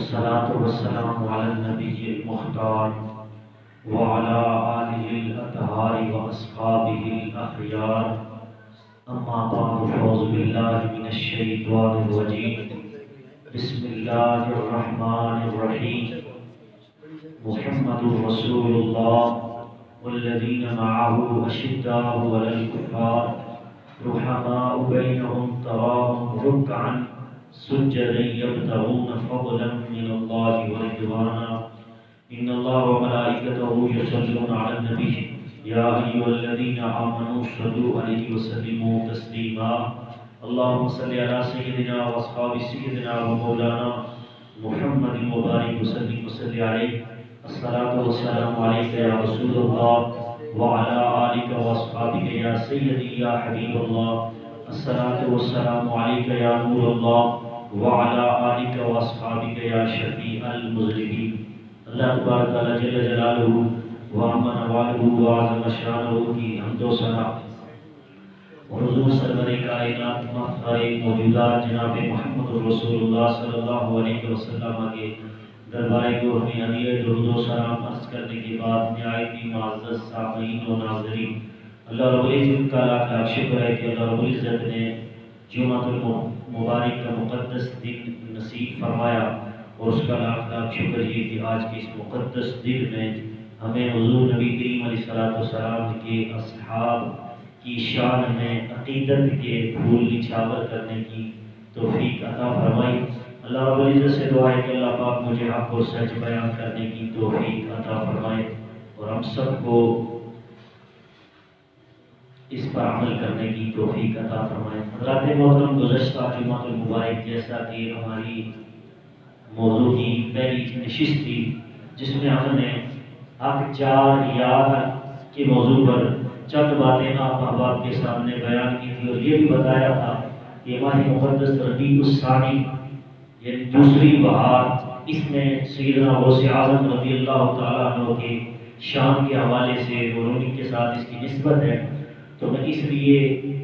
والصلاة والسلام على النبي المختار وعلى آله الأطهار وأصحابه الأخيار أما بعد فأعوذ بالله من الشيطان الرجيم بسم الله الرحمن الرحيم محمد رسول الله والذين معه أشداء على الكفار رحماء بينهم تراهم ركعا سجدا يبتغون فضلا من الله ورضوانا إن الله وملائكته يصلون على النبي يا أيها الذين آمنوا صلوا عليه وسلموا تسليما اللهم صل على سيدنا وأصحاب سيدنا ومولانا محمد وبارك وسلم وصل عليه الصلاة والسلام عليك يا رسول الله وعلى آلك وأصحابك يا سيدي يا حبيب الله الصلاة والسلام عليك يا نور الله وعلى آلك وأصحابك يا شفيع المذنبين اللہ تبارک تعالیٰ جل جلالہ وعظم نوالہ وعظم شانہ کی حمد و ثنا اور حضور سرور کائنات مفخر موجودات جناب محمد رسول اللہ صلی اللہ علیہ وسلم کے دربار گوہ میں ہدیہ درود و سلام عرض کرنے کے بعد نہایت ہی معزز سامعین و ناظرین، اللہ رب العزت کا لاکھ لاکھ شکر ہے کہ اللہ رب العزت نے جمعۃ المبارک کا مقدس دن نصیب فرمایا، اور اس کا لاکھ لاکھ شکر یہ کہ آج کے اس مقدس دن میں ہمیں حضور نبی کریم علیہ السلام کے اصحاب کی شان میں عقیدت کے پھول نچھاور کرنے کی توفیق عطا فرمائی۔ اللہ رب العزت سے دعا ہے کہ اللہ پاک مجھے حق و سچ بیان کرنے کی توفیق عطا فرمائے اور ہم سب کو اس پر عمل کرنے کی توفیق عطا فرمائے۔ حضرات محترم، گزشتہ جمعۃ المبارک جیسا کہ ہماری موضوع کی پہلی نشست تھی جس میں ہم نے حق چار یار کے موضوع پر چند باتیں آپ احباب کے سامنے بیان کی تھی، اور یہ بھی بتایا تھا کہ ماہ مقدس ربیع الثانی یعنی دوسری بہار، اس میں سیدنا غوث اعظم رضی اللہ تعالیٰ عنہ کے شان کے حوالے سے رونی کے ساتھ اس کی نسبت ہے، تو اس لیے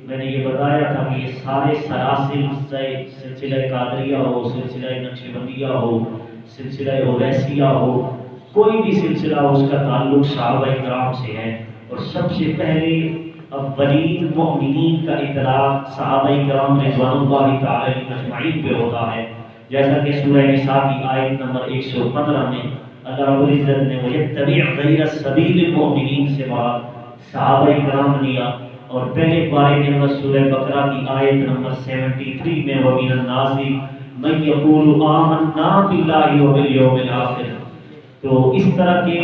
میں نے یہ بتایا تھا کہ یہ سارے سلاسل سلسلہ قادریہ ہو، سلسلہ نقشبندیہ ہو، سلسلہ اویسیہ ہو، کوئی بھی سلسلہ ہو، اس کا تعلق صحابہ کرام سے ہے، اور سب سے پہلے اولین مؤمنین کا اطلاق صحابہ کرام رضوان اللہ تعالی علیہم اجمعین پہ ہوتا ہے، جیسا کہ سورہ نساء کی آیت نمبر 115 میں اللہ رب العزت نے وَيَتَّبِعْ غَيْرَ سَبِيلِ الْمُؤْمِنِينَ سے بعد صحابہ کرام لیا، اور پہلے پارے کے اندر سورہ بقرہ کی آیت نمبر 73 میں وَمِنَ النَّاسِ مَن يَقُولُ آمَنَّا بِاللَّهِ وَبِالْيَوْمِ الْآخِرِ، تو اس طرح کے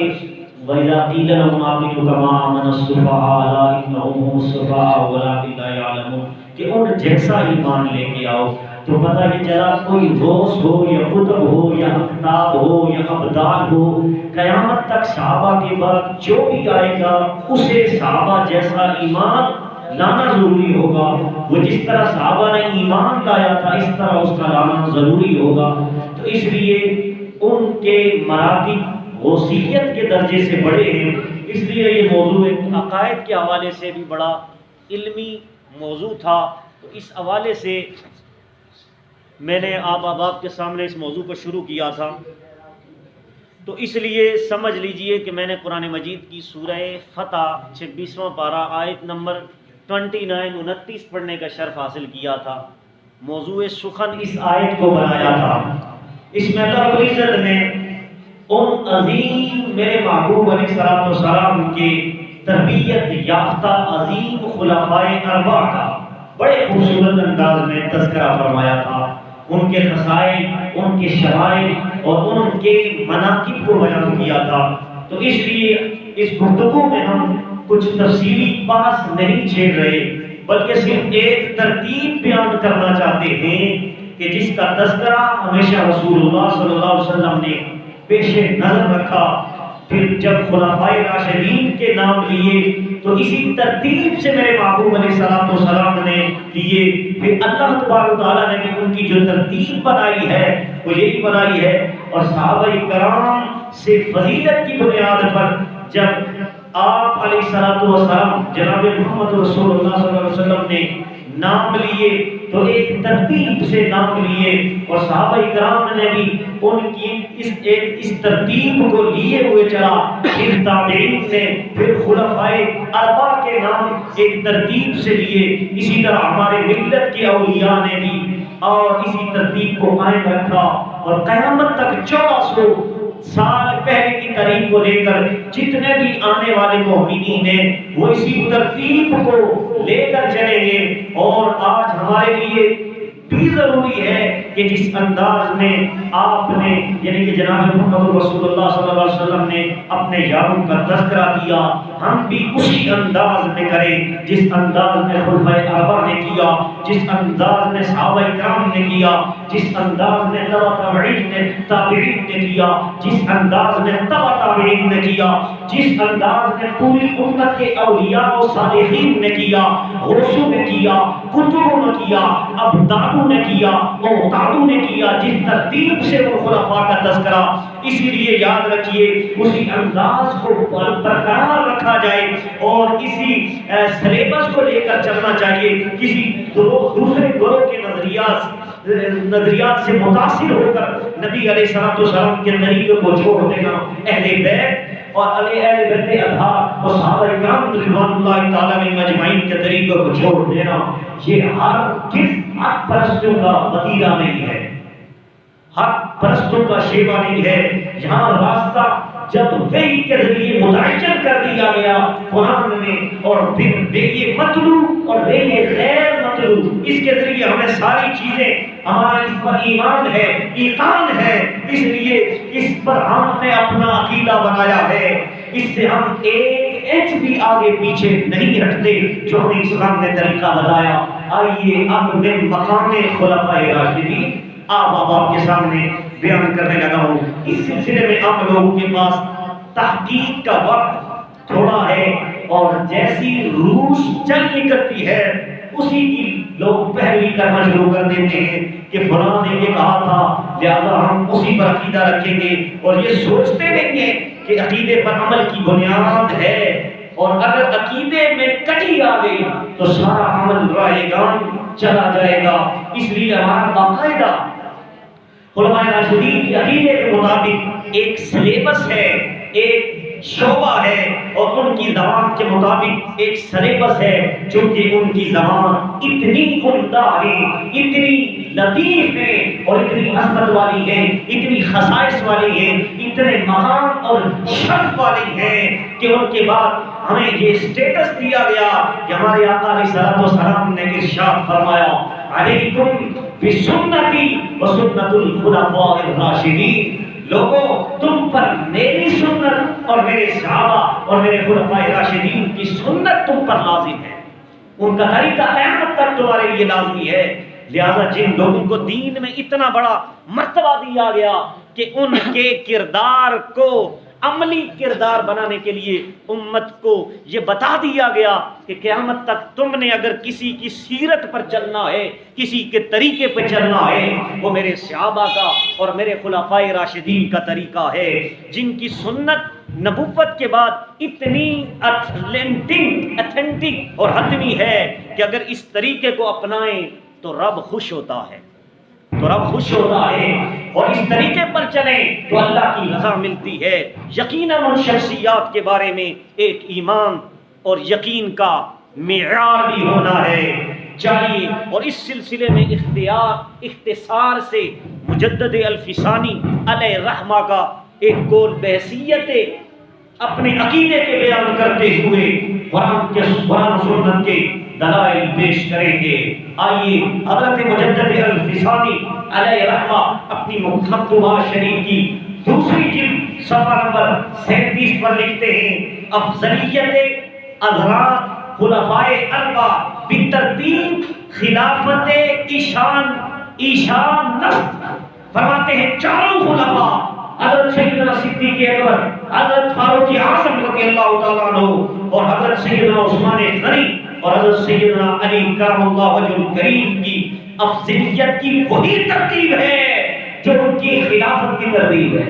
وَإِذَا قِيلَ لَهُمْ آمِنُوا كَمَا آمَنَ السُّفَهَاءُ أَلَا إِنَّهُمْ هُمُ السُّفَهَاءُ وَلَٰكِن لَّا يَعْلَمُونَ کہ ان جیسا ایمان لے کے آؤ، تو پتہ کہ چلا کوئی غوث ہو یا قطب ہو یا اقطاب ہو یا ابدال ہو، قیامت تک صحابہ کے بعد جو بھی آئے گا اسے صحابہ جیسا ایمان لانا ضروری ہوگا، وہ جس طرح صحابہ نے ایمان لایا تھا اس طرح اس کا لانا ضروری ہوگا۔ تو اس لیے ان کے مراتب غوثیت کے درجے سے بڑے ہیں، اس لیے یہ موضوع عقائد کے حوالے سے بھی بڑا علمی موضوع تھا، تو اس حوالے سے میں نے آپ احباب کے سامنے اس موضوع کو شروع کیا تھا۔ تو اس لیے سمجھ لیجئے کہ میں نے قرآن مجید کی سورہ فتح 26واں پارہ آیت نمبر 29-29 پڑھنے کا شرف حاصل کیا تھا، موضوع سخن اس آیت کو بنایا تھا۔ اس میں اللہ رب العزت نے ان عظیم میرے محبوب علیہ السلام کے تربیت یافتہ عظیم خلفائے اربعہ کا بڑے خوبصورت انداز میں تذکرہ فرمایا تھا، ان کے خصائل، ان کے شمائل اور ان کے مناقب کو بیان کیا تھا۔ تو اس لیے اس گفتگو میں ہم کچھ تفصیلی بحث نہیں چھیڑ رہے، بلکہ صرف ایک ترتیب بیان کرنا چاہتے ہیں کہ جس کا تذکرہ ہمیشہ رسول اللہ صلی اللہ علیہ وسلم نے پیش نظر رکھا، پھر جب خلفائے راشدین کے نام لیے تو اسی ترتیب سے میرے محبوب علیہ السلام نے لیے، پھر اللہ تبارک و تعالیٰ نے بھی ان کی جو ترتیب بنائی ہے وہ یہی بنائی ہے، اور صحابہ کرام سے فضیلت کی بنیاد پر جب آپ علیہ الصلوۃ والسلام جناب محمد رسول اللہ صلی اللہ علیہ وسلم نے نام لیے تو ایک ترتیب سے نام لیے، اور صحابہ کرام نے بھی ان کی اس ترتیب کو لیے ہوئے چلا، پھر تابعین نے پھر خلفائے اربعہ کے نام ایک ترتیب سے لیے، اسی طرح ہمارے ملت کے اولیاء نے بھی اور اسی ترتیب کو قائم رکھا، اور قیامت تک 1400 سال پہلے کی تاریخ کو لے کر جتنے بھی آنے والے مومنین ہیں وہ اسی ترتیب کو لے کر چلیں گے۔ اور آج ہمارے لیے بھی ضروری ہے کہ جس انداز میں آپ نے یعنی کہ جناب محمد رسول اللہ صلی اللہ علیہ وسلم نے اپنے یاروں کا تذکرہ کیا، ہم بھی اسی انداز میں کریں جس انداز میں خلفائے اربعہ نے کیا، جس انداز میں صحابہ کرام نے کیا، جس انداز میں تابعین نے کیا، جس انداز میں تابعین نے کیا، جس انداز میں پوری امت کے اولیاء و صالحین نے کیا، غوثوں نے کیا، قطبوں نے کیا، ابدالوں نے کیا، اوتادوں نے کیا، جس ترتیب سے وہ خلفاء کا تذکرہ، اسی لیے یاد رکھیے اسی انداز کو برقرار رکھا جائے اور اسی سلیبس کو لے کر چلنا چاہیے۔ کسی دوسرے گروہ کے نظریات سے متاثر ہو کر نبی علیہ الصلوۃ والسلام کے طریقے کو چھوڑ دینا، اہل بیت اور اہل بیت اطہار اور صحابہ کرام رضوان اللہ تعالی علیہم اجمعین کے طریقے کو چھوڑ دینا، یہ ہرگز حق پرستوں کا وتیرہ نہیں ہے، حق پرستوں کا شیوا نہیں ہے۔ یہاں راستہ جب وحی کے ذریعے متعین کر دیا گیا قرآن میں، اور پھر یہ مطلوب اور یہ غیر مطلوب، اس کے ذریعے ہمیں ساری چیزیں، ہمارا اس پر ایمان ہے، ایقان ہے، اس لیے اس پر ہم نے اپنا عقیدہ بنایا ہے، اس سے ہم ایک انچ بھی آگے پیچھے نہیں ہٹتے جو ہمیں اسلام نے طریقہ بتایا۔ آئیے اب میں مقام خلفائے راشدین آپ کے سامنے بیان کرنے لگا ہوں۔ اس سلسلے میں آپ لوگوں کے پاس تحقیق کا وقت تھوڑا ہے، اور جیسی روش چل نکلتی ہے اسی کی لوگ پیروی کرنا شروع کر دیتے ہیں کہ فلاں نے یہ کہا تھا لہذا ہم اسی پر عقیدہ رکھیں گے، اور یہ سوچتے نہیں ہیں کہ عقیدے پر عمل کی بنیاد ہے، اور اگر عقیدے میں کٹی آ گئی تو سارا عمل رائے گان چلا جائے گا۔ اس لیے ہمارا باقاعدہ علماء راشدین کے عقیدے کے مطابق ایک سلیبس ہے، ایک شعبہ ہے، اور ان کی زبان کے مطابق ایک سلیبس ہے، چونکہ ان کی زبان اتنی عمدہ ہے، اتنی لطیف ہے اور اتنی عظمت والی ہے، اتنی خصائص والی ہے، اتنے مقام اور شرف والی ہے کہ ان کے بعد ہمیں یہ اسٹیٹس دیا گیا کہ ہمارے آقا علیہ الصلوۃ والسلام نے ارشاد فرمایا علیکم بسنتی وسنت الخلفاء الراشدین، لوگوں تم پر میری سنت اور میرے صحابہ اور میرے خلفاء راشدین کی سنت تم پر لازم ہے، ان کا طریقہ قیامت تک تمہارے لیے لازمی ہے۔ لہذا جن لوگوں کو دین میں اتنا بڑا مرتبہ دیا گیا کہ ان کے کردار کو عملی کردار بنانے کے لیے امت کو یہ بتا دیا گیا کہ قیامت تک تم نے اگر کسی کی سیرت پر چلنا ہے، کسی کے طریقے پہ چلنا ہے، وہ میرے صحابہ کا اور میرے خلفاء راشدین کا طریقہ ہے، جن کی سنت نبوت کے بعد اتنی اتھینٹک اور حتمی ہے کہ اگر اس طریقے کو اپنائیں تو رب خوش ہوتا ہے، اور اس طریقے پر چلیں تو اللہ کی رضا ملتی ہے۔ یقیناً ان شخصیات کے بارے میں ایک ایمان اور یقین کا معیار بھی ہونا ہے چاہیے، اور اس سلسلے میں اختصار سے مجدد الفسانی علیہ رحمہ کا ایک قول بحیثیت اپنے عقیدے کے بیان کرتے ہوئے قرآن سنت کے دلائل پیش کریں گے۔ آئیے حضرت مجدد الفسانی علیہ رحمہ اپنی مکتوبہ شریف کی دوسری جلد صفحہ نمبر 37 پر لکھتے ہیں افضلیت حضرات خلفائے اربعہ بالترتیب خلافت ایشان نسب، فرماتے ہیں چاروں خلفاء حضرت سیدنا صدیق اکبر، حضرت فاروق اعظم رضی اللہ تعالیٰ عنہ اور حضرت سیدنا عثمان غنی اور حضرت سیدنا علی کرم اللہ وجہ الکریم کی افضلیت کی وہی ترتیب ہے جو ان کی خلافت کی ترتیب ہے،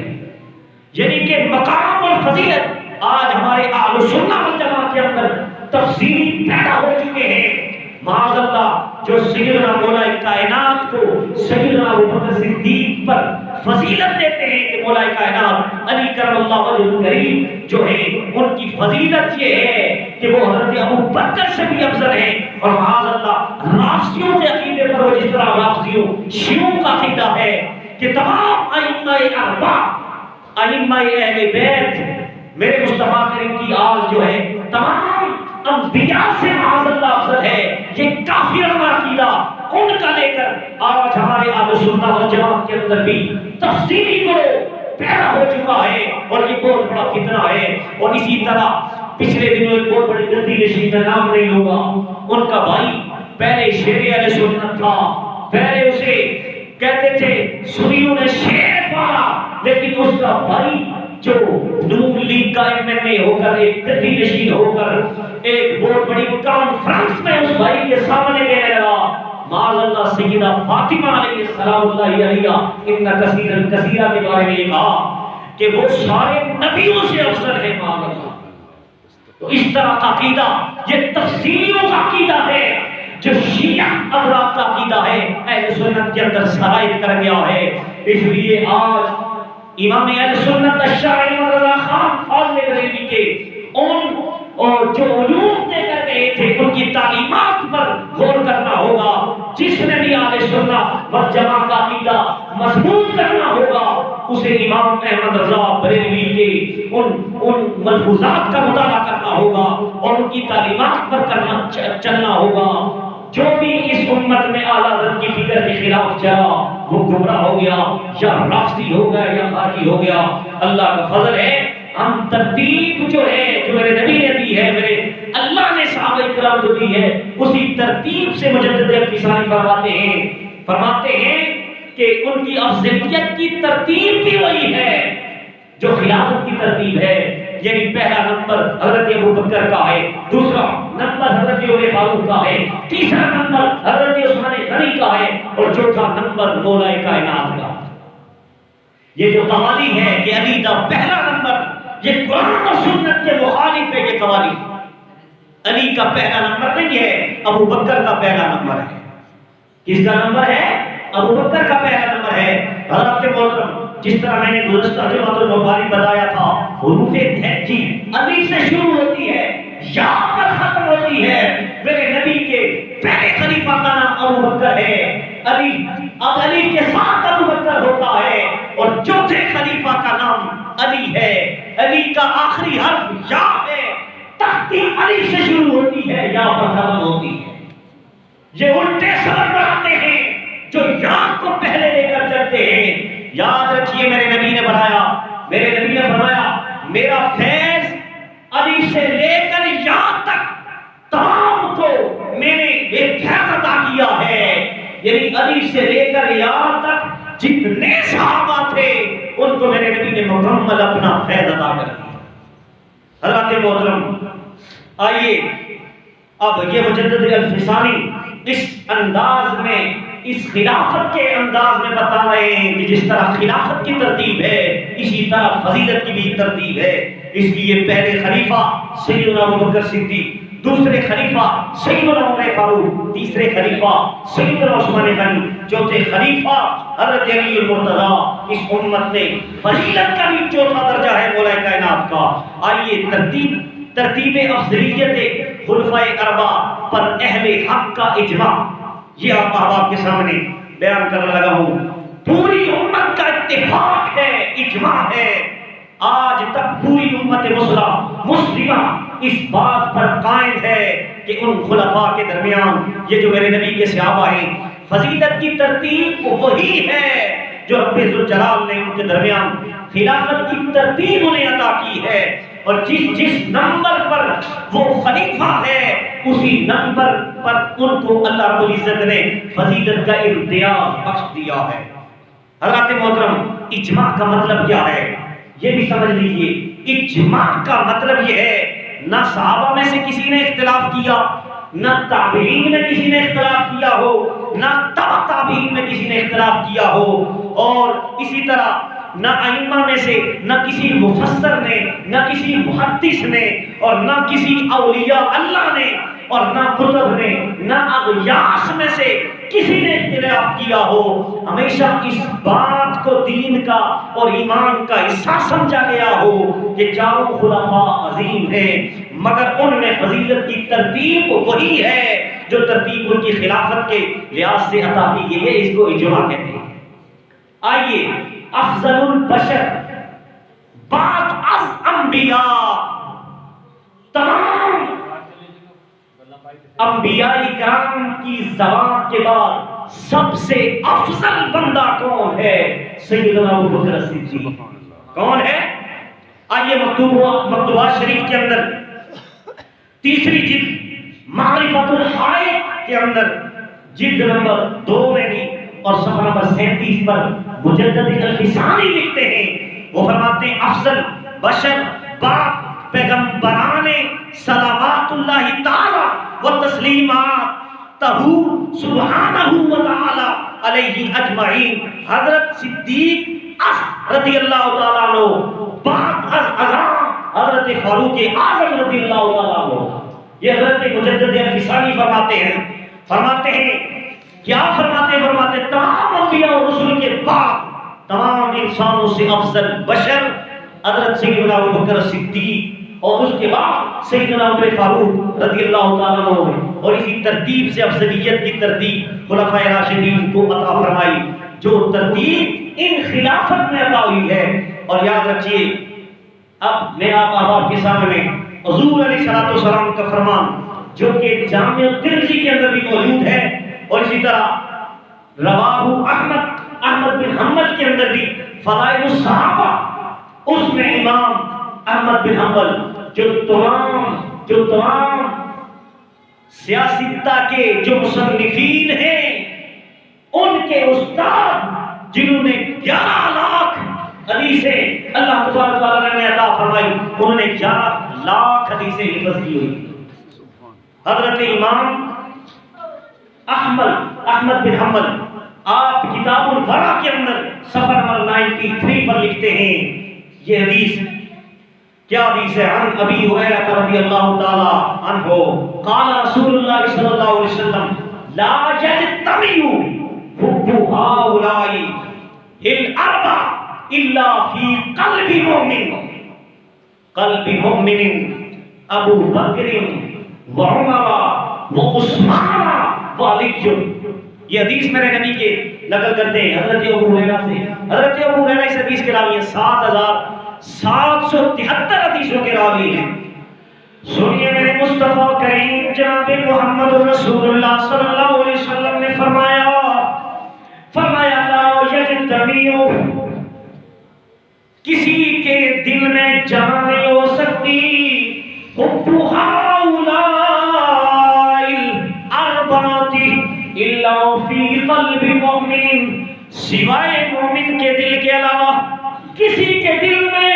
یعنی کہ مقام اور فضیلت آج ہمارے اہل سنت والجماعت کے اندر تفصیلی پیدا ہو چکے ہیں. معاذ اللہ جو سیدنا مولا کائنات کو سیدنا ابوبکر صدیق پر فضیلت دیتے ہیں کہ مولا کائنات علی کرم اللہ وجہ کریم جو ہے ان کی فضیلت یہ ہے کہ وہ حضرت ابوبکر سے بھی افضل ہیں. اور معاذ اللہ رافضیوں کے عقیدے پر وہ جس طرح رافضیوں شیعوں کا عقیدہ ہے کہ تمام ائمہ اربعہ ائمہ اہل بیت میرے مصطفیٰ کریم کی آل جو ہے تمام انبیاء سے معاذ اللہ افضل ہے، یہ کافرانہ عقیدہ ان کا لے کر آج ہمارے اہل سنت والجماعت کے اندر بھی تفصیلی گروہ پیدا ہو چکا ہے اور یہ بہت بڑا فتنہ ہے. اور اسی طرح پچھلے دنوں ایک بہت بڑی گندی نشین کا نام نہیں ہوگا، ان کا بھائی پہلے شیر اہل سنت تھا، پہلے اسے کہتے تھے سنیوں نے شیر پالا، لیکن اس کا بھائی جو نون لیگ کا ایم ہو کر ایک گدی نشین ہو کر ایک بہت بڑی کانفرنس میں اس بھائی کے سامنے کہنے لگا معاذ اللہ سیدہ فاطمہ علیہ السلام اللہ علیہ ان کثیرہ کے بارے میں یہ کہا کہ وہ سارے نبیوں سے افضل ہے معاذ اللہ. تو اس طرح کا عقیدہ یہ تفسیریوں کا عقیدہ ہے جو شیعہ حضرات کا عقیدہ ہے اہل سنت کے اندر سرایت کر گیا ہے. اس لیے آج امام اہل سنت الشافعی رضا خان فاضل بریلوی کے ان اور جو علوم دے کر گئے تھے ان کی تعلیمات پر غور کرنا ہوگا. جس نے بھی اہل سنت والجماعت کا عقیدہ مضبوط کرنا ہوگا اسے امام احمد رضا بریلوی کے ان ملفوظات کا مطالعہ کرنا ہوگا اور ان کی تعلیمات پر چلنا ہوگا. جو بھی اس امت میں اعلیٰ حضرت کی فکر کے خلاف چلا وہ گمراہ ہو گیا، یا رافضی ہو گیا یا خارجی ہو گیا. اللہ کا فضل ہے ہم ترتیب جو ہے جو میرے نبی نے دی ہے، میرے اللہ نے صحابہ کرام کو دی ہے، اسی ترتیب سے مجدد الفسانی فرماتے ہیں کہ ان کی افضلیت کی ترتیب بھی وہی ہے جو خلافت کی ترتیب ہے. یعنی پہلا نمبر حضرت ابوبکر کا ہے، دوسرا نمبر حضرت عمر فاروق کا ہے، تیسرا نمبر حضرت عثمان غنی کا ہے اور چوتھا نمبر مولا کائنات کا. یہ جو قوالی ہے کہ علی کا پہلا نمبر یہ قرآن اور سنت کے مخالف ہے. یہ قوالی علی کا پہلا نمبر نہیں ہے، ابوبکر کا پہلا نمبر ہے. کس کا نمبر ہے؟ ابوبکر کا پہلا نمبر ہے. حضرت محترم جس طرح میں نے گزشتہ جمعۃ المبارک بتایا تھا حروف دہجی علی سے شروع ہوتی ہے یا پر ختم ہوتی ہے. میرے نبی کے پہلے خلیفہ کا نام ابوبکر ہے، علی اب علی کے ساتھ ابوبکر ہوتا ہے اور چوتھے خلیفہ کا نام علی ہے. علی کا آخری حرف یا ہے، تختی علی سے شروع ہوتی ہے یا پر ختم ہوتی ہے. یہ الٹے سبب بناتے ہیں جو یا کو پہلے لے کر چلتے ہیں. یاد رکھیے میرے نبی نے بنایا، میرے نبی نے فرمایا میرا فیض علی سے لے کر یا تک تمام کو میں نے ایک فیض عطا کیا ہے. یعنی علی سے لے کر یا تک جتنے صحابہ تھے ان کو میرے نبی نے مکمل اپنا فیض عطا کر دیا. حضرات محترم آئیے اب یہ مجدد الفسانی اس انداز میں اس خلافت کے انداز میں بتا رہے ہیں کہ جس طرح خلافت کی ترتیب ہے اسی طرح فضیلت کی بھی ترتیب ہے. اس لیے پہلے خلیفہ سیدنا ابوبکر صدیق، دوسرے خلیفہ سیدنا عمر فاروق، تیسرے خلیفہ سیدنا عثمان غنی، چوتھے خلیفہ حضرت علی المرتضی. اس امت میں فضیلت کا بھی چوتھا درجہ ہے مولا کائنات کا. آئیے ترتیب افضلیت خلفائے اربعہ پر اہل حق کا اجماع یہ آپ احباب کے سامنے بیان کرنے لگا ہوں. پوری امت کا اتفاق ہے، اجماع ہے. آج تک پوری امت مسلمہ اس بات پر قائم ہے کہ ان خلفاء کے درمیان یہ جو میرے نبی کے صحابہ ہیں فضیلت کی ترتیب وہی ہے جو رب ذوالجلال نے ان کے درمیان خلافت کی ترتیب انہیں عطا کی ہے. اور جس نمبر پر وہ خلیفہ ہے اسی نمبر پر ان کو اللہ رب العزت نے فضیلت کا امتیاز بخش دیا ہے. حضرات محترم اجماع کا مطلب کیا ہے یہ بھی سمجھ لیجئے. اجماع کا مطلب یہ ہے نہ صحابہ میں سے کسی نے اختلاف کیا، نہ تابعین میں کسی نے اختلاف کیا ہو، نہ تابعین میں کسی نے اختلاف کیا ہو، اور اسی طرح نہ ائمہ میں سے نہ کسی مفسر نے، نہ کسی محدث نے، اور نہ کسی اولیاء اللہ نے، اور نہ کتب نے، نہ اغیاث میں سے کسی نے اختلاف کیا ہو۔ ہمیشہ اس بات کو دین کا اور ایمان کا حصہ سمجھا گیا ہو کہ چاروں خلفاء عظیم ہیں، مگر ان میں فضیلت کی ترتیب وہی ہے جو ترتیب ان کی خلافت کے لحاظ سے عطا کی گئی ہے، اس کو اجماع کہتے ہیں۔ آئیے افضل البشر بعد از انبیاء، تمام انبیاء کرام کی زبان کے بعد سب سے افضل بندہ کون ہے؟ سیدنا ابوبکر صدیق۔ کون ہے؟ آئیے مکتوبات شریف کے اندر تیسری جلد معرفت الحقائق کے اندر جلد نمبر 2 میں بھی اور صفحہ نمبر 37 پر مجدد الفسانی لکھتے ہیں، وہ فرماتے ہیں افضل بشر بعد پیغمبران صلوات اللہ تعالی و تسلیمات تہو سبحانہ و تعالی علیہ اجمعین حضرت صدیق رضی اللہ تعالیٰ عنہ بعد از اعظم حضرت فاروق اعظم رضی اللہ تعالیٰ عنہ۔ یہ حضرت مجدد الفسانی فرماتے ہیں کیا فرماتے ہیں تمام انبیاء اور رسول کے بعد تمام انسانوں سے افضل بشر حضرت سیدنا ابوبکر صدیق، اور اس کے بعد سیدنا عمر فاروق رضی اللہ تعالیٰ عنہ، اور اسی ترتیب سے افضلیت کی ترتیب خلفائے راشدین کو عطا فرمائی، جو ترتیب ان خلافت میں عطا ہوئی ہے۔ اور یاد رکھیے، اب میں آپ کے سامنے حضور علیہ السلام کا فرمان جو کہ جامع ترمذی کے اندر بھی موجود ہے، اور اسی طرح رواہ احمد بن حنبل کے اندر بھی فضائل الصحابہ، اس میں امام احمد بن حنبل جو تمام سیاستہ کے جو مصنفین ہیں، ان کے استاد جنہوں نے 11 لاکھ حدیثیں اللہ تبارک و تعالی نے عطا فرمائی، انہوں نے 11 لاکھ حدیثیں حفظ کی ہوئی۔ حضرت امام احمد بن حنبل آپ کتاب الورع کے اندر صفحہ نمبر 93 پر لکھتے ہیں، یہ حدیث کیا حدیث ہے؟ عن ابی ہریرہ رضی اللہ تعالی عنہ قال رسول اللہ صلی اللہ علیہ وسلم لا یجتمع حب هؤلاء الاربع الا فی قلب مؤمن ابو بکر وعمر وعثمان وعلی۔ یہ حدیث میرے نبی کے نقل کرتے ہیں حضرت ابو ہریرہ سے۔ حضرت ابو ہریرہ اس حدیث کے راوی ہیں، 7773 حدیثوں کے راوی ہیں۔ سنیے میرے مصطفیٰ کریم جناب محمد رسول اللہ صلی اللہ علیہ وسلم نے فرمایا لا یجتمع، کسی کے دل میں جگہ نہیں ہو سکتی حب هؤلاء الاربعۃ الا فی قلب مؤمن، سوائے مومن کے دل کے علاوہ کسی کے دل میں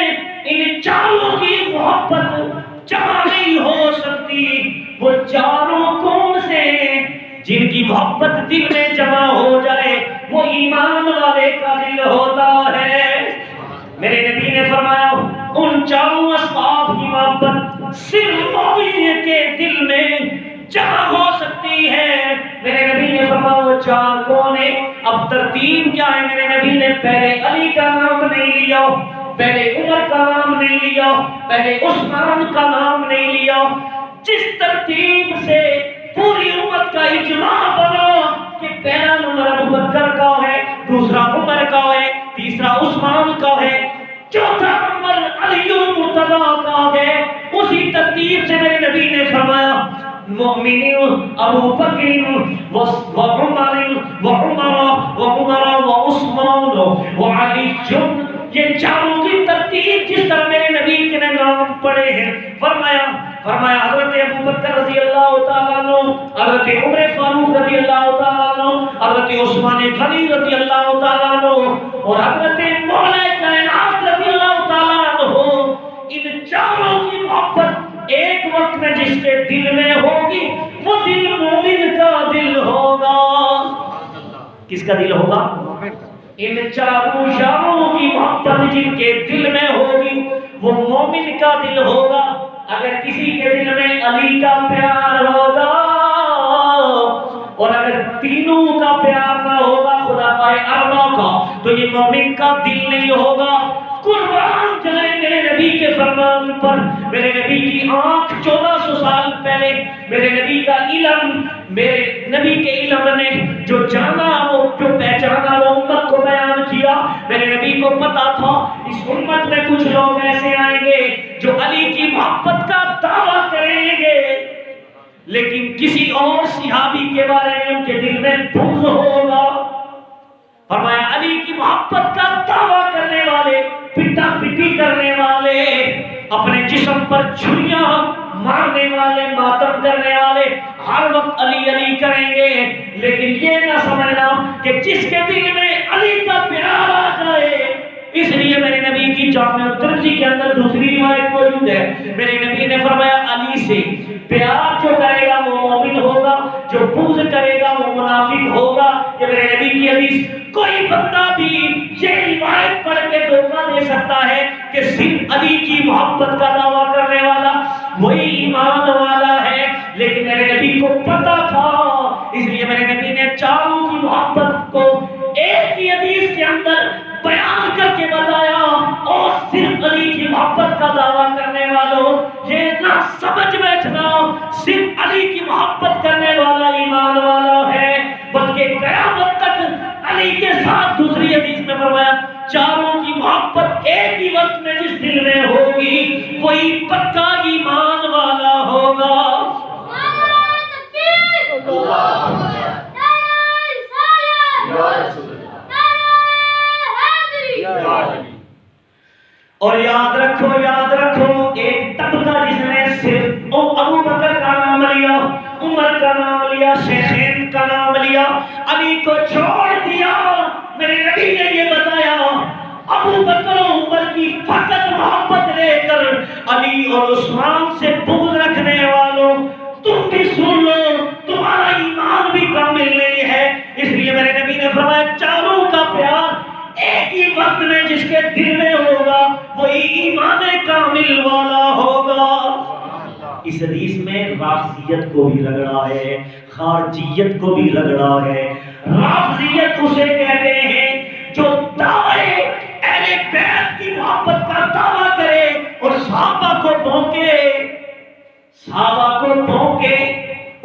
ان چاروں کی محبت جمع نہیں ہو سکتی۔ وہ چاروں کون سے؟ جن کی محبت دل میں جمع ہو جائے وہ ایمان والے کا دل ہوتا ہے۔ میرے نبی نے فرمایا ان چاروں اسباب کی محبت صرف مومن کے دل میں جمع ہو سکتی ہے۔ میرے نبی نے فرمایا وہ چار کون ہیں؟ اب ترتیب کیا ہے؟ میرے نبی نے پہلے علی کا نام نہیں لیا، پہلے عمر کا نام نہیں لیا، پہلے عثمان کا نام نہیں لیا، جس ترتیب سے پوری امت کا اجماع بنا کہ پہلا نمبر ابوبکر کا ہے، دوسرا عمر کا ہے، تیسرا عثمان کا ہے، چوتھا نمبر علی المرتضیٰ کا ہے، اسی ترتیب سے میرے نبی نے فرمایا مؤمن ابو بکر وعمر وعثمان وعلی۔ یہ چاروں کی ترتیب جس طرح میرے نبی کے نام پڑے ہیں، فرمایا حضرت ابو بکر رضی اللہ تعالیٰ عنہ، حضرت عمر فاروق رضی اللہ تعالیٰ عنہ، حضرت عثمان غنی رضی اللہ تعالیٰ عنہ، اور حضرت مولا کائنات رضی اللہ تعالیٰ عنہ۔ ان چاروں کی محبت ایک وقت میں جس کے دل میں ہوگی وہ دل مومن کا دل ہوگا۔ کس کا دل ہوگا؟ ان چاروں شاہوں کی محبت محبت جن کے دل میں ہوگی وہ مومن کا دل ہوگا. اگر کسی کے دل میں علی کا پیار ہوگا اور اگر تینوں کا پیار نہ ہوگا خلفائے اربعہ کا تو یہ مومن کا دل نہیں ہوگا. قربان جائے میرے نبی کے فرمان پر. میرے نبی کی آنکھ 1400 سال پہلے میرے نبی کا علم، میرے نبی کے علم نے جو جانا وہ جو پہچانا وہ امت کو بیان کیا. میرے نبی کو پتا تھا اس امت میں کچھ لوگ ایسے آئیں گے جو علی کی محبت کا دعویٰ کریں گے لیکن کسی اور صحابی کے بارے میں ان کے دل میں بغض ہوگا. فرمایا علی کی محبت کا دعویٰ کرنے والے، پٹا پٹی کرنے والے، اپنے جسم پر چھریاں مارنے والے، ماتم کرنے والے ہر وقت علی علی کریں گے. لیکن یہ نہ سمجھنا کہ جس کے دل میں علی کا پیار آ جائے. اس لیے میرے نبی کی جامع الترمذی کے اندر دوسری روایت موجود ہے. میرے نبی نے فرمایا علی سے پیار جو کرے گا وہ مومن ہوگا، جو بغض کرے گا وہ منافق ہوگا. یہ میرے نبی کی حدیث. کوئی بندہ بھی یہ روایت پڑھ کے دھوکہ دے سکتا ہے کہ صرف علی کی محبت کا دعویٰ کرنے والا وہی ایمان والا ہے، لیکن میرے نبی کو پتا تھا. اس لیے میرے نبی نے چاروں کی محبت کو ایک ہی حدیث کے اندر بیان کر کے بتایا. اور صرف علی کی محبت کا دعویٰ کرنے والوں یہ نہ سمجھ بیٹھنا صرف علی کی محبت کرنے والا ایمان والا ہے، بلکہ قیامت تک علی کے ساتھ دوسری حدیث میں فرمایا چاروں کی محبت ایک ہی وقت میں جس دل میں ہوگی وہی پکا ایمان والا ہوگا. اور یاد رکھو ایک طبقہ جس نے صرف ابو بکر کا نام لیا، عمر کا نام لیا، شیخین کا نام لیا، علی کو چھوڑ دیا. میرے نبی نے یہ بتایا ابو بکر و عمر کی فقط محبت لے کر علی اور عثمان سے بغض رکھنے والوں تم بھی سن لو تمہارا ایمان بھی کامل نہیں ہے. اس لیے میرے نبی نے فرمایا چاروں کا پیار ایک ہی وقت میں جس کے دل میں ہوگا وہی ایمان کامل والا ہوگا. اس حدیث میں رافضیت کو بھی رگڑا ہے، خارجیت کو بھی رگڑا ہے. رافضیت اسے کہتے ہیں جو دعوے اہل بیت کی محبت کا دعویٰ کرے اور صحابہ کو بھونکے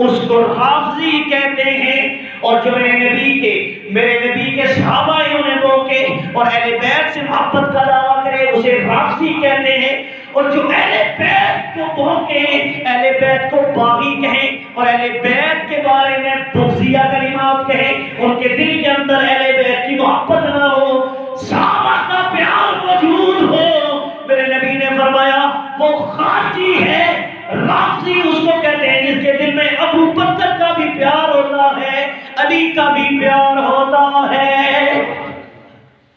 اس کو رافضی کہتے ہیں. اور جو میرے نبی کے صحابہ انہیں بھونکے اور اہل بیت سے محبت کا دعویٰ کرے اسے رافضی کہتے ہیں. اور جو اہل بیت کو بھونکے، اہل بیت کو باغی کہیں اور اہل بیت کے بارے میں بغضیہ کلمات کہیں، ان کے دل کے اندر اہل بیت کی محبت نہ ہو، صحابہ کا پیار موجود ہو، میرے نبی نے فرمایا وہ خارجی ہے. رافضی اس کو کہتے ہیں جس کے دل میں ابو بکر کا بھی پیار ہوتا ہے، علی کا بھی پیار ہوتا ہے.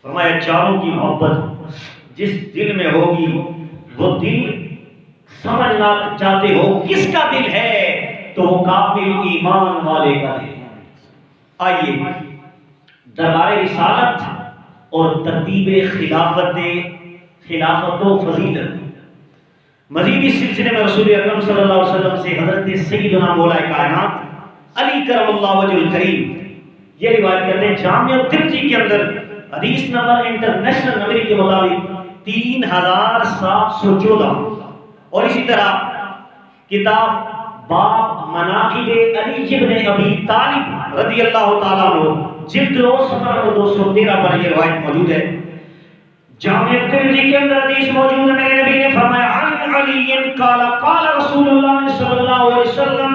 فرمایا چاروں کی محبت جس دل میں ہوگی وہ دل سمجھنا چاہتے ہو کس کا دل ہے تو وہ کامل ایمان والے کا دل. آئیے دربار رسالت اور ترتیب خلافت و فضیلت. مزید اس سلسلے میں رسول اکرم صلی اللہ علیہ وسلم سے حضرت سیدنا مولا کائنات علی کرم اللہ وجہ الکریم یہ روایت کرتے ہیں جامع الترمذی کے اندر حدیث نمبر انٹرنیشنل نمبر کے مطابق 3714. اور اسی طرح کتاب باب مناقب علی بن ابی طالب رضی اللہ تعالیٰ عنہ جلد 2 صفحہ 213 پر یہ روایت موجود ہے. جامع الترمذی کے اندر حدیث موجود ہے. میرے نبی نے فرمایا عن علی قال قال رسول اللہ صلی اللہ علیہ وسلم.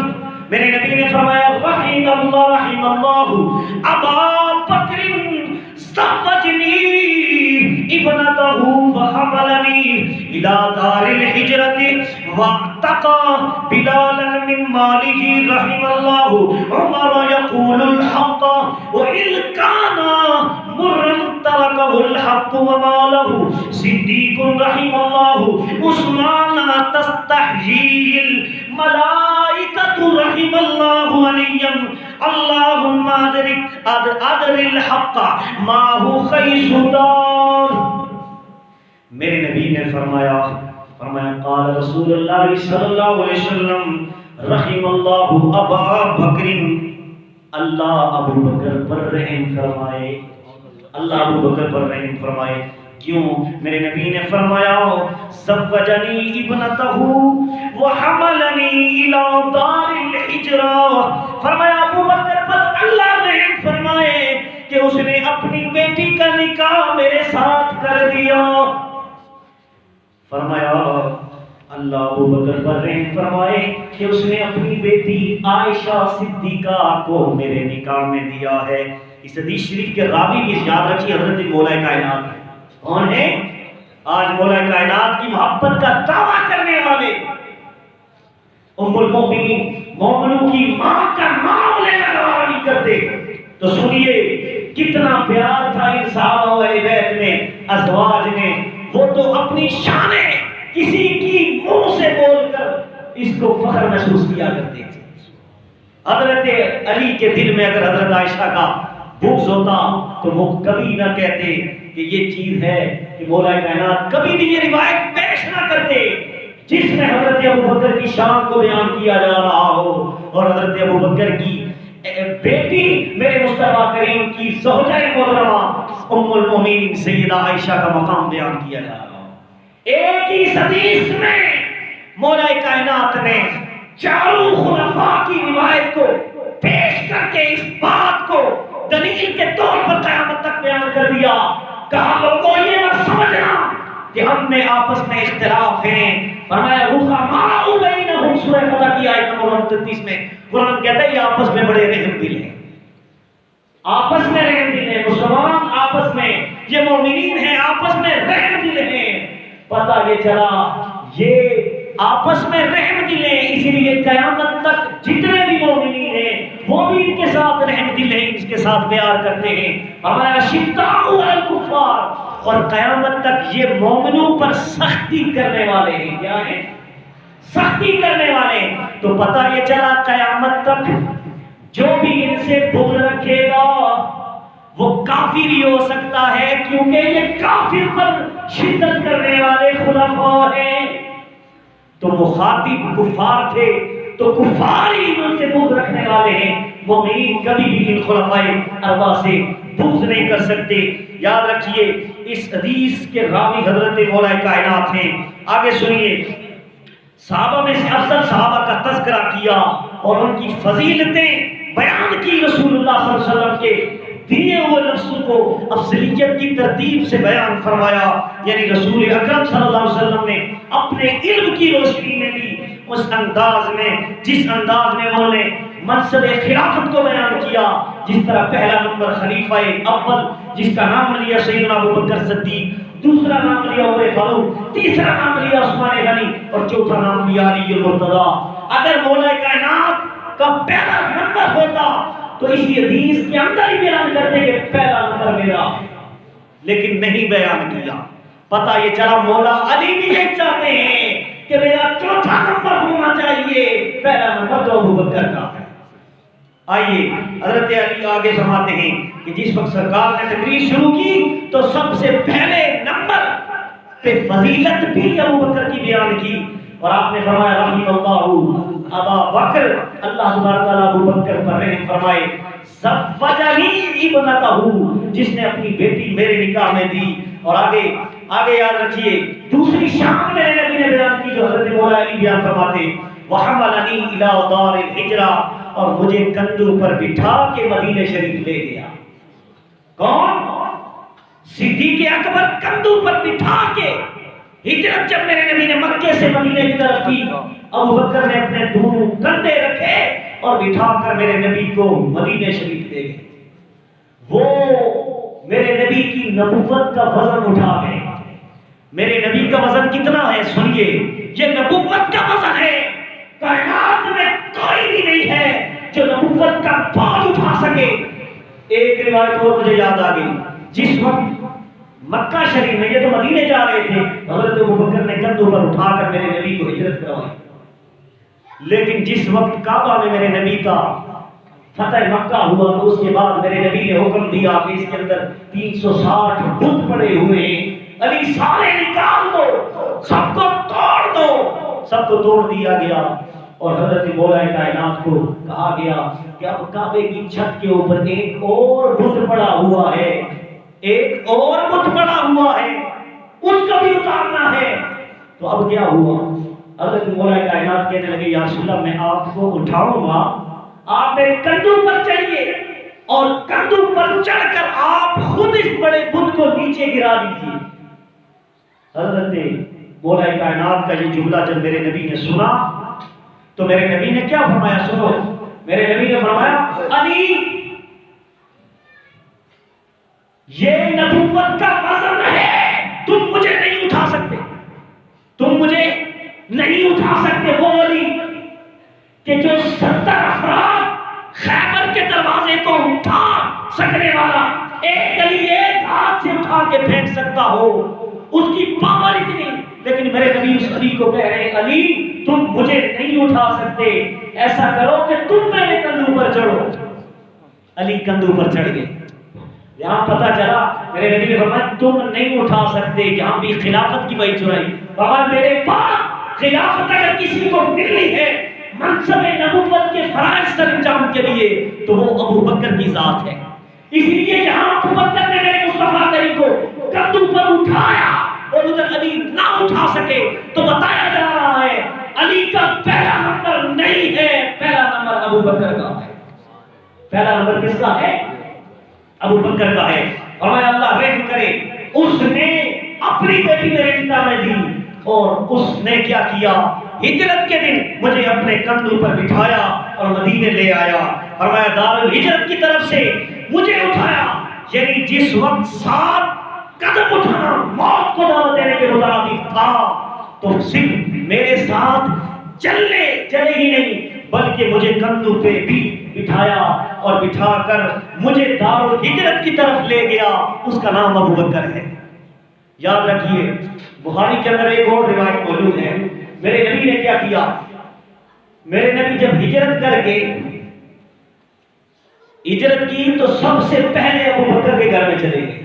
میرے نبی نے فرمایا رحم اللہ ابا بکر زوجنی ابنتہ وحملنی الى دار الحجرۃ واعتقى بلالا من ماله رحم اللہ عمر يقول الحق وإن كان مرا تركه الحق وماله صدیق رحم اللہ عثمان تستحیی الملائکۃ رحم اللہ علیا اللہم ادر الحق ما هو خیس دار. فرمایا قال رسول اللہ صلی اللہ علیہ وسلم رحم اللہ ابا بکر، اللہ ابو بکر پر رحم فرمائے، اللہ ابو بکر پر رحم فرمائے۔ کیوں؟ میرے نبی نے فرمایا زوجنی ابنتہ وحملنی الی دار الحجرہ، فرمایا ابو بکر پر اللہ رحم فرمائے کہ اس نے اپنی بیٹی کا نکاح میرے ساتھ کر دیا۔ فرمایا اللہ ابو بکر پر رحم فرمائے کہ اس نے اپنی بیٹی عائشہ صدیقہ کو میرے نکاح میں دیا ہے۔ اس حدیث شریف کے راوی بھی یاد رکھیے حضرت مولا کائنات ہے۔ کون ہے؟ آج مولا کائنات کی محبت کا دعویٰ کرنے والے ام المؤمنین، مومنوں کی ماں کا نام لینا گوارا نہیں کرتے۔ تو سنیے کتنا پیار تھا ان صحابہ اہل بیت میں، ازواج میں، وہ تو اپنی شانیں کسی کی منہ سے بول کر اس کو فخر محسوس کیا کرتے تھے۔ حضرت علی کے دل میں اگر حضرت عائشہ کا بغض ہوتا تو وہ کبھی نہ کہتے کہ یہ چیز ہے کہ مولا کائنات کبھی بھی یہ روایت پیش نہ کرتے جس میں حضرت ابو بکر کی شان کو بیان کیا جا رہا ہو اور حضرت ابو بکر کی بیٹی میرے مصطفیٰ کریم کی زوجہ محترمہ ام المؤمنین سیدہ عائشہ کا مقام بیان کیا جا رہا ہو۔ ایک ہی حدیث میں مولا کائنات نے چاروں خلفاء کی روایت کو پیش کر کے اس بات کو دلیل کے طور پر قیامت تک بیان کر دیا۔ کہا لوگوں یہ نہ سمجھنا کہ ہم میں آپس میں اختلاف ہیں، فرمایا رحماء بینہم، سورہ فتح کی آیت نمبر 39 میں قرآن کہتا ہے یہ آپس میں بڑے رحم دل ہیں، آپس میں رحم دل ہیں، مسلمان آپس میں، یہ مومنین ہیں آپس میں رحم دل ہیں۔ پتہ یہ چلا یہ آپس میں رحم دل ہیں، اسی لیے قیامت تک جتنے بھی مومنین ہیں وہ بھی ان کے ساتھ رحم دل ہیں، اس کے ساتھ پیار کرتے ہیں۔ ہمارا شداء علی الکفار، اور قیامت تک یہ مومنوں پر سختی کرنے والے ہیں۔ کیا ہے؟ سختی کرنے والے۔ تو پتہ یہ چلا قیامت تک جو بھی ان سے بغض رکھے گا وہ کافر ہی ہو سکتا ہے، کیونکہ یہ کافر پر شدت کرنے والے خلفاء ہیں۔ تو مخاطب کفار تھے تو کفار ہی ان سے بغض رکھنے والے ہیں، مومنین کبھی بھی ان خلفاء اربعہ سے بغض نہیں کر سکتے۔ یاد رکھیے اس حدیث کے راوی حضرت مولا کائنات ہیں۔ آگے سنیے، صحابہ میں سے افضل صحابہ کا تذکرہ کیا اور ان کی فضیلتیں بیان کی، رسول اللہ صلی اللہ علیہ وسلم کے دیے ہوئے لفظوں کو افضلیت کی ترتیب سے بیان فرمایا، یعنی رسول اکرم صلی اللہ علیہ وسلم نے اپنے علم کی روشنی میں بھی اس انداز میں، جس انداز میں انہوں نے منصب خلافت کو بیان کیا، جس طرح پہلا نمبر خلیفہ اول جس کا نام لیا سیدنا ابو بکر صدیق، دوسرا نام لیا عمر فاروق، تیسرا نام لیا عثمان غنی اور چوتھا نام لیا علی المرتضیٰ۔ اگر مولا کائنات کا پہلا نمبر ہوتا تو اسی حدیث کے اندر ہی بیان کرتے کہ پہلا نمبر میرا، لیکن نہیں بیان کیا۔ پتہ یہ چلا مولا علی بھی یہ چاہتے ہیں کہ میرا چوتھا نمبر ہونا چاہیے، پہلا نمبر تو ابو بکر کا ہے۔ آئیے حضرت علی آگے فرماتے ہیں کہ جس وقت سرکار نے تقریر شروع کی تو سب سے پہلے نمبر پہ فضیلت بھی ابو بکر کی بیان کی، اور آپ نے فرمایا رحم اللہ ابا بکر، اللہ تبارک تعالیٰ ابو بکر پر رحم فرمائے، زوجنی ابنتہ، جس نے اپنی بیٹی میرے نکاح میں دی۔ اور آگے یاد رکھیے دوسری شان میرے نبی نے بیان کی جو حضرت مولا علی بیان فرماتے، وحملنی الی دار الحجرہ، اور مجھے کندھوں پر بٹھا کے مدینہ شریف لے گیا۔ کون؟ صدیق اکبر کندھوں پر بٹھا کے ہجرت جب میرے نبی نے مکے سے مدینے کی طرف کی، ابو بکر نے اپنے دونوں کندھے رکھے اور بٹھا کر میرے نبی کو مدینہ شریف لے گئے۔ وہ میرے نبی کی نبوت کا وزن اٹھا گئے۔ میرے نبی کا وزن کتنا ہے سنیے، یہ نبوت کا وزن ہے، کائنات میں کوئی بھی نہیں ہے جو نبوت کا بوجھ اٹھا سکے۔ ایک روایت اور مجھے یاد آ گئی، جس وقت مکہ شریف میں، یہ تو مدینے جا رہے تھے، حضرت ابو بکر نے کندھوں پر اٹھا کر میرے نبی کو ہجرت کروائی، لیکن جس وقت کعبہ میں میرے نبی کا فتح مکہ ہوا تو اس کے بعد میرے نبی نے حکم دیا کہ اس کے اندر 360 بت پڑے ہوئے ہیں، علی سارے نکال دو، سب کو توڑ دو۔ سب کو توڑ دیا گیا اور حضرت مولا کائنات کو کہا گیا کہ اب کعبے کی چھت کے اوپر ایک اور بت پڑا ہوا ہے، ایک اور بت پڑا ہوا ہے، اس کو بھی اتارنا ہے۔ تو اب کیا ہوا؟ حضرت مولا کائنات کہنے لگے یا رسول اللہ میں آپ کو اٹھاؤں گا، آپ میرے کندھوں پر چڑھیے اور کندھوں پر چڑھ کر آپ خود اس بڑے بت کو نیچے گرا دیجیے۔ حضرت مولا کائنات کا یہ جملہ جب میرے نبی نے سنا تو میرے نبی نے کیا فرمایا؟ سنو، میرے نبی نے فرمایا علی یہ نبوت کا وزن ہے، تم مجھے نہیں اٹھا سکتے، تم مجھے نہیں اٹھا سکتے۔ وہ علی کہ جو 70 افراد خیبر کے دروازے کو اٹھا سکنے والا، ایک علی ایک ہاتھ سے اٹھا کے پھینک سکتا ہو، اس کی پاور اتنی، لیکن میرے نبی اس علی کو کہہ رہے ہیں علی تم مجھے نہیں اٹھا سکتے، ایسا کرو کہ تم میرے کندھوں پر چڑھو۔ علی کندھوں پر چڑھ گئے۔ یہاں پتہ چلا میرے نبی نے فرمایا تم نہیں اٹھا سکتے، یہاں بھی خلافت کی وہی چرائی۔ بابا میرے پاس خلافت اگر کسی کو ملنی ہے منصب نبوت کے فرائض سر انجام کے لیے تو وہ ابو بکر کی ذات ہے۔ اس لیے یہاں ابو بکر نے میرے مصطفیٰ کریم کو کندھوں پر اٹھایا اور ادھر علی نہ اٹھا سکے تو بتایا جا رہا ہے علی کا پہلا نمبر نہیں ہے، پہلا نمبر ابو بکر کا ہے۔ پہلا نمبر کس کا ہے؟ ابو بکر کا ہے۔ فرمایا اللہ رحم کرے، اس نے اپنی بیٹی میرے نکاح میں دی اور اس نے کیا کیا؟ ہجرت کے دن مجھے اپنے کندھوں پر بٹھایا اور مدینے لے آیا۔ فرمایا دار الہجرت کی طرف سے مجھے اٹھایا، یعنی جس وقت 7 قدم اٹھانا موت کو دعوت دینے کے مترادف تھا تو صرف میرے ساتھ چلے ہی نہیں بلکہ مجھے کندھوں پہ بھی بٹھایا اور بٹھا کر مجھے دار الہجرت کی طرف لے گیا، اس کا نام ابو بکر ہے۔ یاد رکھیے بخاری کے اندر ایک اور روایت موجود ہے، میرے نبی نے کیا کیا؟ میرے نبی جب ہجرت کر کے ہجرت کی تو سب سے پہلے ابو بکر کے گھر میں چلے گئے۔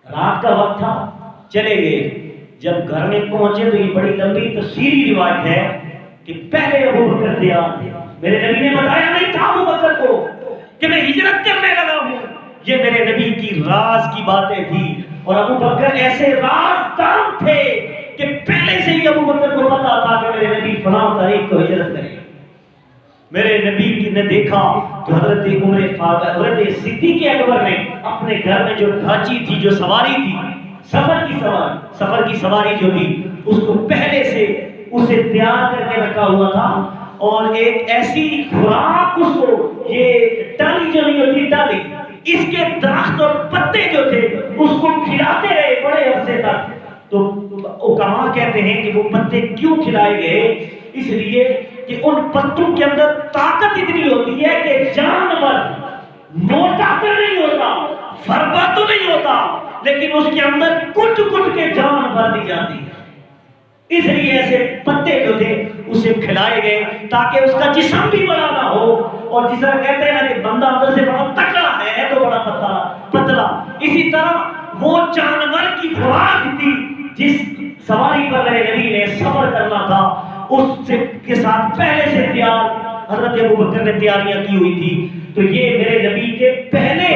رات کا وقت تھا، چلے گئے۔ جب گھر میں پہنچے تو یہ بڑی لمبی تفصیلی روایت ہے کہ پہلے ابو بکر تیار تھے۔ میرے نبی نے بتایا نہیں تھا ابو بکر کو کہ میں ہجرت کرنے لگا ہوں، یہ میرے نبی کی راز کی باتیں تھی اور ابو بکر ایسے رازدان تھے کہ پہلے سے ہی ابو بکر کو پتا تھا کہ میرے نبی فلاں تاریخ کو ہجرت کریں۔ میرے نبی نے دیکھا تو حضرت صدیق اکبر نے اپنے گھر میں جو ڈھانچی تھی، جو سواری تھی، سفر کی سواری جو تھی، اس کو پہلے سے اسے تیار کر کے رکھا ہوا تھا اور ایک ایسی خوراک اس کو، یہ ٹالی جو نہیں ہوتی ٹالی، اس کے درخت اور پتے جو تھے اس کو کھلاتے رہے بڑے عرصے تک۔ تو حکما کہتے ہیں کہ وہ پتے کیوں کھلائے گئے؟ اس لیے کہ ان پتوں کے اندر طاقت اتنی ہوتی ہے کہ جانور موٹا تو نہیں ہوتا، فربا تو نہیں ہوتا، لیکن اس کے اندر کٹ کٹ کے جان بھر دی جاتی ہے۔ اس لیے ایسے پتے جو تھے اسے کھلائے گئے تاکہ اس کا جسم بھی بڑا نہ ہو، اور جس طرح کہتے ہیں نا کہ بندہ اندر سے بڑا تکڑا ہے تو بڑا پتلا، اسی طرح وہ جانور کی خوراک تھی جس سواری پر میرے نبی نے سفر کرنا تھا، اس کے ساتھ پہلے سے تیار حضرت ابو بکر نے تیاریاں کی ہوئی تھی۔ تو یہ میرے نبی کے پہلے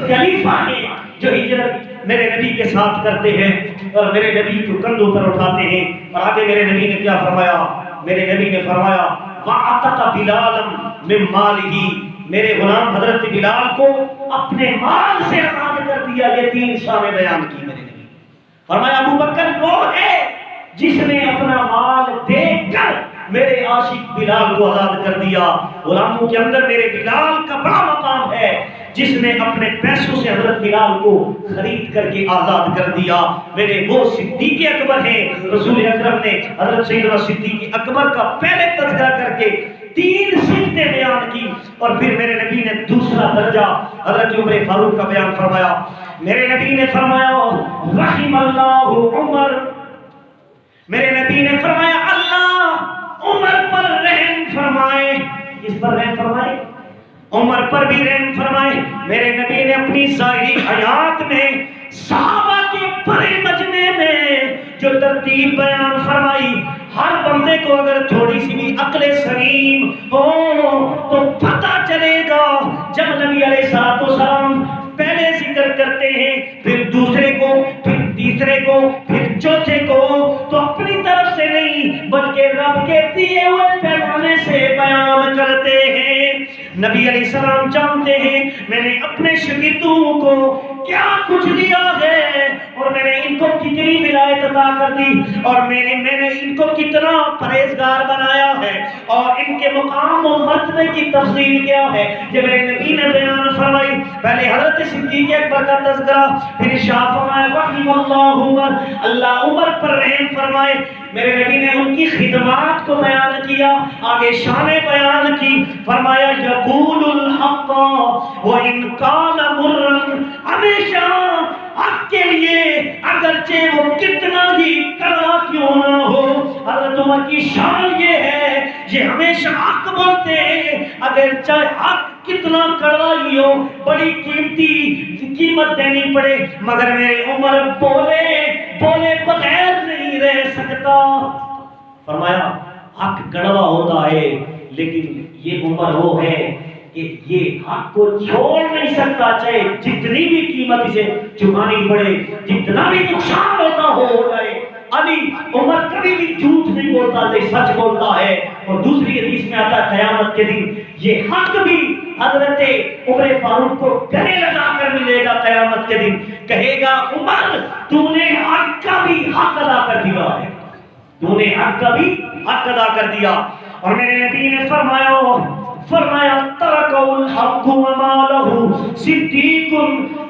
خلیفہ ہیں جو ہجرت میرے نبی کے ساتھ کرتے ہیں اور میرے نبی کو کندھوں پر اٹھاتے ہیں۔ اور آگے میرے نبی نے کیا فرمایا؟ میرے نبی نے فرمایا وَعَتَقَ بِلَالًا مِن مَالِهِ، میرے غلام حضرت بلال کو اپنے مال سے آزاد کر دیا۔ یہ 3 شانیں بیان کی میرے نبی۔ فرمایا ابو بکر وہ ہے جس نے اپنا مال دے کر میرے عاشق بلال کو آزاد کر دیا۔ غلاموں کے اندر میرے بلال کا بڑا مقام ہے جس نے اپنے پیسوں سے حضرت بلال کو خرید کر کے آزاد کر دیا۔ میرے وہ صدیق اکبر ہیں، رسول اکرم نے حضرت سیدنا صدیق اکبر کا پہلے تذکرہ کر کے 3 صفتیں بیان کی اور پھر میرے نبی نے دوسرا درجہ حضرت عمر فاروق کا بیان فرمایا۔ میرے نبی نے فرمایا رحم اللہ عمر، میرے نبی نے فرمایا اللہ عمر پر رحم فرمائے۔ کس پر رحم فرمائے؟ عمر پر بھی رحم فرمائے۔ میرے نبی نے اپنی ظاہری حیات میں صحابہ کے بڑے ترتیب بیان فرمائی. ہر بندے کو اگر تھوڑی سی بھی عقل سلیم ہو تو پتہ چلے گا جب نبی علیہ الصلوۃ والسلام پہلے ذکر کرتے ہیں پھر دوسرے کو پھر تیسرے کو پھر چوتھے کو تو اپنی طرف سے نہیں بلکہ رب کے دیے ہوئے پیغامے سے بیان کرتے ہیں. نبی علیہ السلام جانتے ہیں میں نے اپنے شاگردوں کو کیا کچھ دیا ہے اور میں نے ان کو کتنی ولایت عطا کر دی اور میں نے ان کو کتنا پرہیزگار بنایا ہے اور ان کے مقام و مرتبے کی تفصیل کیا ہے یہ میرے نبی نے بیان فرمائی. پہلے حضرت صدیق اکبر کا تذکرہ پھر ارشاد فرمایا رحم اللہ عمر, اللہ عمر پر رحم فرمائے. میرے نبی نے ان کی خدمات کو بیان کیا, آگے شان بیان کی, فرمایا یقول الحق وان کان مرا, ہمیشہ حق کے لیے اگرچہ وہ کتنا ہی کڑوا کیوں نہ ہو. حضرت عمر کی شان یہ ہے یہ ہمیشہ حق بولتے ہیں اگرچہ حق کتنا کڑوا ہی ہو, بڑی قیمت دینی پڑے, مگر میرے عمر بولے بغیر نہیں رہ سکتا. فرمایا حق کڑوا ہوتا ہے لیکن یہ عمر وہ ہے کہ یہ حق کو چھوڑ نہیں سکتا, چاہے جتنی بھی قیمت اسے چکانی پڑے, جتنا بھی نقصان ہوتا ہو جائے. علی عمر کبھی بھی جھوٹ نہیں بولتا بلکہ سچ بولتا ہے. اور دوسری حدیث میں آتا ہے قیامت کے دن یہ حق بھی حضرت عمر فاروق کو گلے لگا کر ملے گا. قیامت کے دن کہے گا عمر تو نے حق کا بھی حق ادا کر دیا ہے, تو نے حق کا بھی حق ادا کر دیا. اور میرے نبی نے فرمایا ترک الحق وما له صدیق,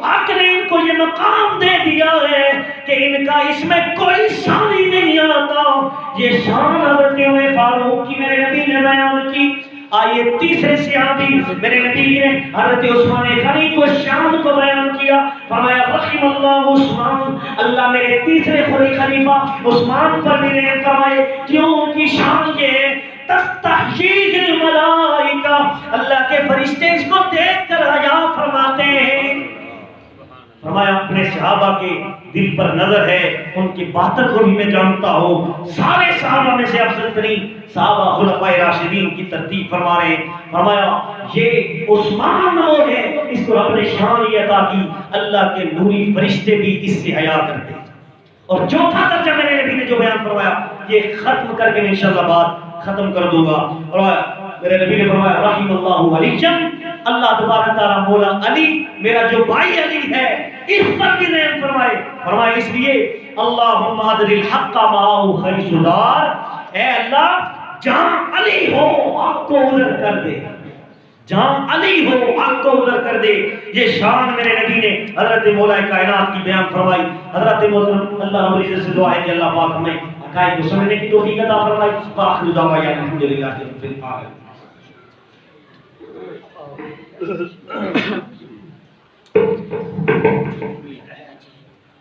حق نے ان کو یہ مقام دے دیا ہے کہ ان کا اس میں کوئی ثانی نہیں آتا. یہ شان حضرت عمر فاروق کی میرے نبی نے بیان کی. آئیے تیسرے صحابی میرے نبی نے حضرت عثمان غنی کو شان کو بیان کیا. فرمایا رحم اللہ عثمان, اللہ میرے تیسرے خلیفہ عثمان پر بھی رحم فرمائے. کیوں کی شان یہ ہے تستحیی الملائکہ, اللہ کے فرشتے اس کو دیکھ کر حیا فرماتے ہیں. فرمایا اپنے صحابہ کے دل پر نظر ہے, ان کی باطن کو بھی میں جانتا ہوں. سارے صحابہ میں سے افضل ترین صحابہ خلفائے راشدین کی ترتیب فرما رہے ہیں. فرمایا یہ عثمان وہ ہے اس کو رب نے شان یہ عطا کی, اللہ کے نوری فرشتے بھی اس سے حیا کرتے. اور چوتھا درجہ میرے نبی نے جو بیان فرمایا یہ ختم کر کے انشاءاللہ بات ختم کر دوں گا. اور میرے نبی نے فرمایا رحم اللہ علی جم, اللہ تبارک تعالیٰ مولا علی میرا جو بھائی علی ہے اس پر بھی رحم فرمائے. فرمائے اس لیے اللہم ادر الحق معه حیث دار, اے اللہ جہاں علی ہو حق کو ادھر کر دے, جہاں علی ہو حق کو ادھر کر دے. یہ شان میرے نبی نے حضرت مولا کائنات کی بیان فرمائی. حضرت محترم اللہ رب العزت سے دعا ہے کہ اللہ پاک ہمیں حقائق کو سمجھنے کی توفیق عطا فرمائے. وآخر دعوانا الحمدللہ رب العالمین.